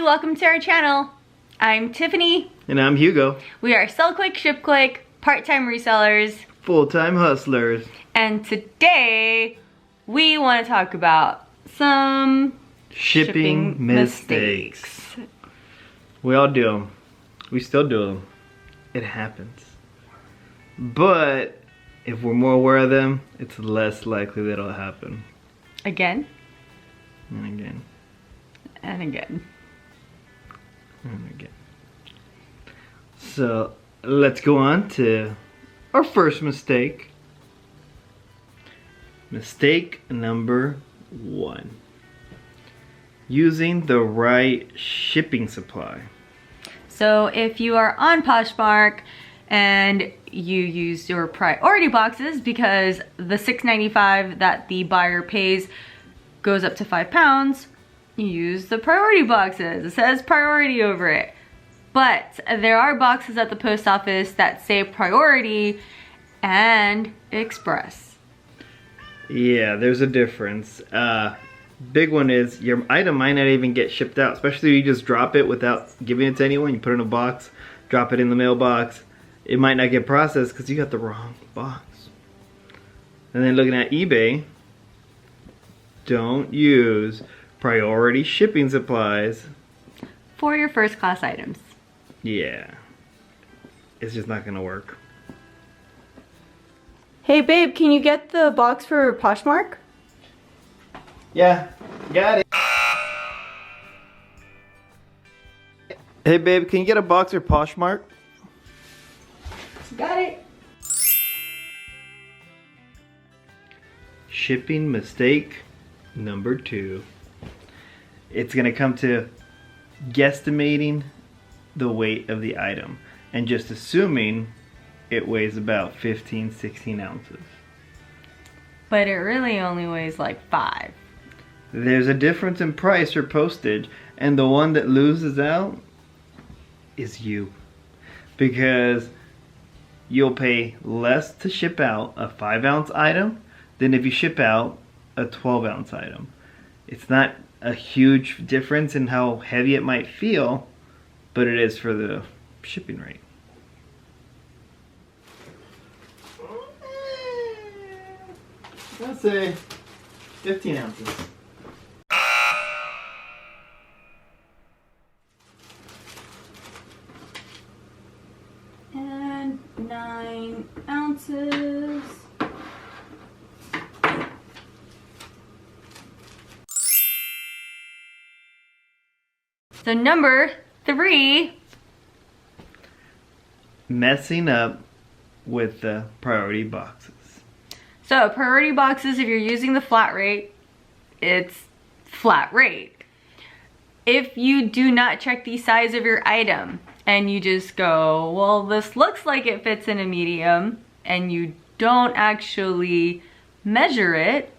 welcome to our channel. I'm Tiffany. And I'm Hugo. We are Sell Quick, Ship Quick, part-time resellers, full-time hustlers. And today we want to talk about some shipping mistakes. We all do them. We still do them. It happens. But if we're more aware of them, it's less likely that it'll happen. Again. And again. And again. And again. So let's go on to our first mistake. Mistake number 1. Using the right shipping supply. So if you are on Poshmark and you use your priority boxes because the $6.95 that the buyer pays goes up to £5, you use the priority boxes. It says priority over it. But there are boxes at the post office that say priority and express. Yeah, there's a difference. Big one is your item might not even get shipped out, especially if you just drop it without giving it to anyone. You put it in a box, drop it in the mailbox. It might not get processed because you got the wrong box. And then looking at eBay, don't use priority shipping supplies for your first class items. Yeah, it's just not gonna work. Hey babe, can you get the box for Poshmark? Yeah, got it. Hey babe, can you get a box for Poshmark? Got it. Shipping mistake number 2. It's gonna come to guesstimating the weight of the item and just assuming it weighs about 15-16 ounces. But it really only weighs like 5. There's a difference in price or postage, and the one that loses out is you, because you'll pay less to ship out a 5-ounce item than if you ship out a 12-ounce item. It's not a huge difference in how heavy it might feel, but it is for the shipping rate. Let's say 15 ounces. And 9 ounces. So number 3. Messing up with the priority boxes. So priority boxes, if you're using the flat rate, it's flat rate. If you do not check the size of your item and you just go, well, this looks like it fits in a medium, and you don't actually measure it.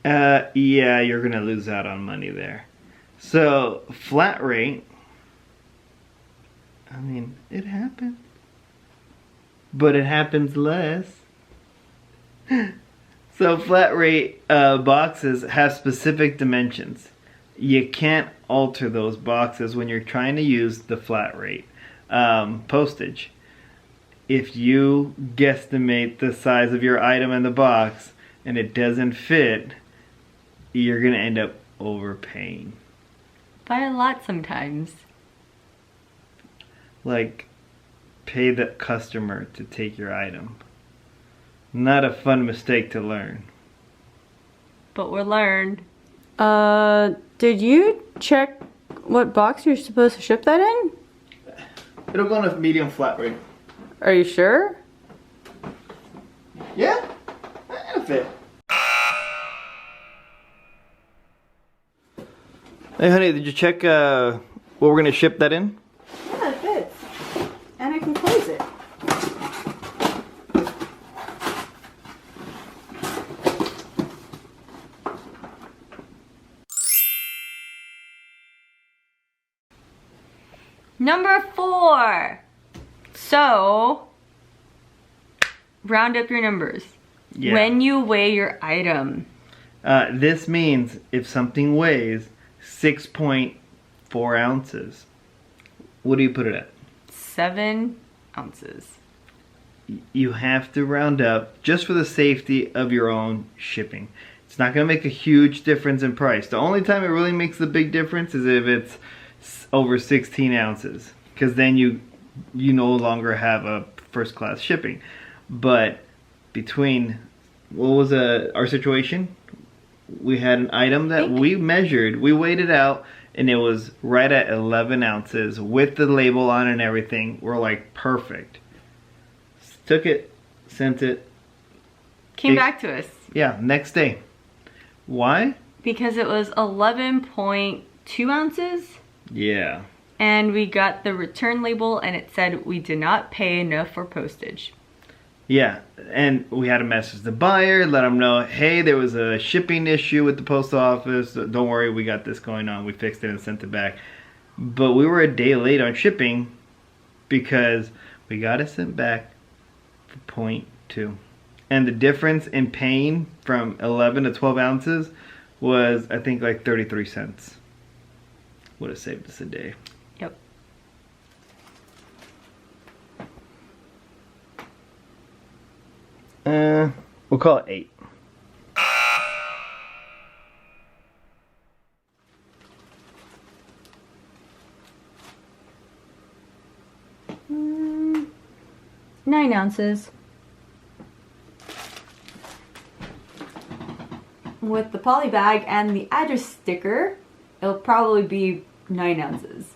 Yeah, you're gonna lose out on money there. So flat rate, I mean, it happens, but it happens less. So flat rate boxes have specific dimensions. You can't alter those boxes when you're trying to use the flat rate postage. If you guesstimate the size of your item in the box and it doesn't fit, you're gonna end up overpaying. By a lot sometimes. Like, pay the customer to take your item. Not a fun mistake to learn. But we're learned. Did you check what box you're supposed to ship that in? It'll go on a medium flat rate. Are you sure? Yeah, it'll fit. Hey honey, did you check what we're gonna ship that in? Yeah, it fits. And I can close it. Number 4. So, round up your numbers. Yeah. When you weigh your item. This means if something weighs 6.0 4 ounces. What do you put it at? 7 ounces. You have to round up just for the safety of your own shipping. It's not going to make a huge difference in price. The only time it really makes a big difference is if it's over 16 ounces, because then you no longer have a first class shipping. But between, what was our situation? We had an item that we measured, we weighed it out, and it was right at 11 ounces with the label on and everything. We're like, perfect. Took it, sent it. Came back to us. Yeah, next day. Why? Because it was 11.2 ounces. Yeah. And we got the return label and it said we did not pay enough for postage. Yeah, and we had to message the buyer, let them know, hey, there was a shipping issue with the post office. Don't worry, we got this going on. We fixed it and sent it back. But we were a day late on shipping because we got it sent back for 0.2. And the difference in paying from 11 to 12 ounces was, I think, like 33 cents. Would have saved us a day. Yep. We'll call it 8. Mm, 9 ounces. With the poly bag and the address sticker, it'll probably be 9 ounces.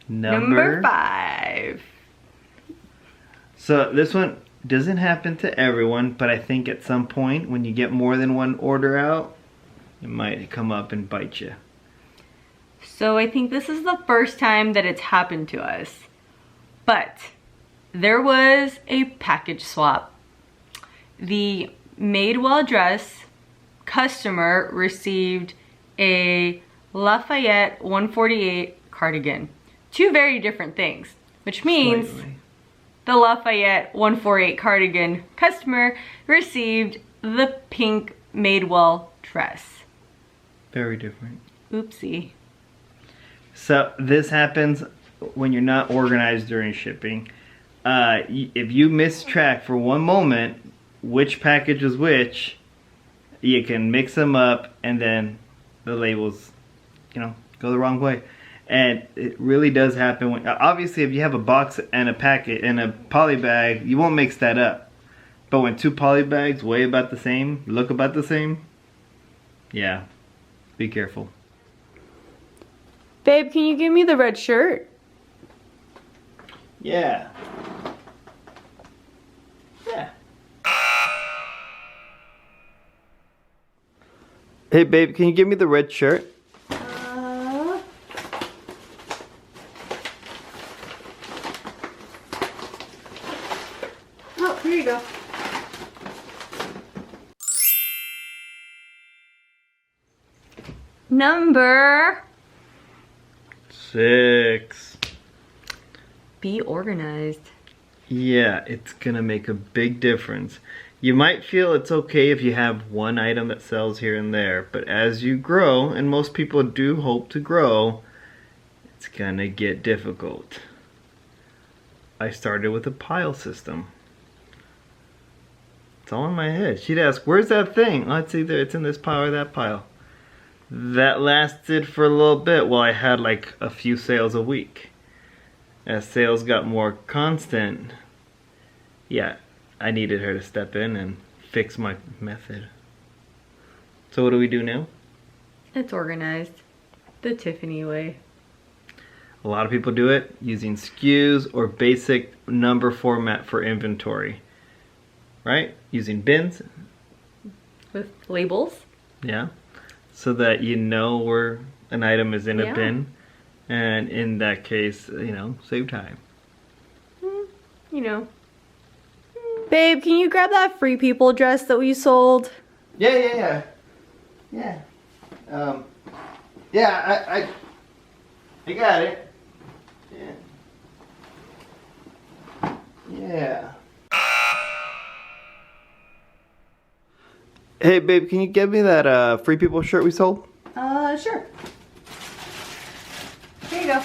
Number 5. So this one doesn't happen to everyone, but I think at some point when you get more than one order out, it might come up and bite you. So I think this is the first time that it's happened to us. But there was a package swap. The Madewell dress customer received a Lafayette 148 cardigan. 2 very different things, which means Slightly. the Lafayette 148 cardigan customer received the pink Madewell dress. Very different. Oopsie. So this happens when you're not organized during shipping. If you miss track for one moment which package is which, you can mix them up and then the labels, go the wrong way. And it really does happen when, obviously if you have a box and a packet and a poly bag, you won't mix that up. But when 2 poly bags weigh about the same, look about the same, yeah, be careful. Babe, can you give me the red shirt? Yeah. Yeah. Hey babe, can you give me the red shirt? Oh, here you go. Number 6. Be organized. Yeah, it's gonna make a big difference. You might feel it's okay if you have one item that sells here and there, but as you grow, and most people do hope to grow, it's gonna get difficult. I started with a pile system. It's all in my head. She'd ask, where's that thing? Oh, it's either it's in this pile or that pile. That lasted for a little bit while I had like a few sales a week. As sales got more constant, yeah, I needed her to step in and fix my method. So what do we do now? It's organized. The Tiffany way. A lot of people do it using SKUs or basic number format for inventory. Right? Using bins. With labels. Yeah. So that you know where an item is in a bin. And in that case, save time. Babe, can you grab that Free People dress that we sold? Yeah. I got it. Yeah. Hey babe, can you get me that Free People shirt we sold? Sure. Here you go.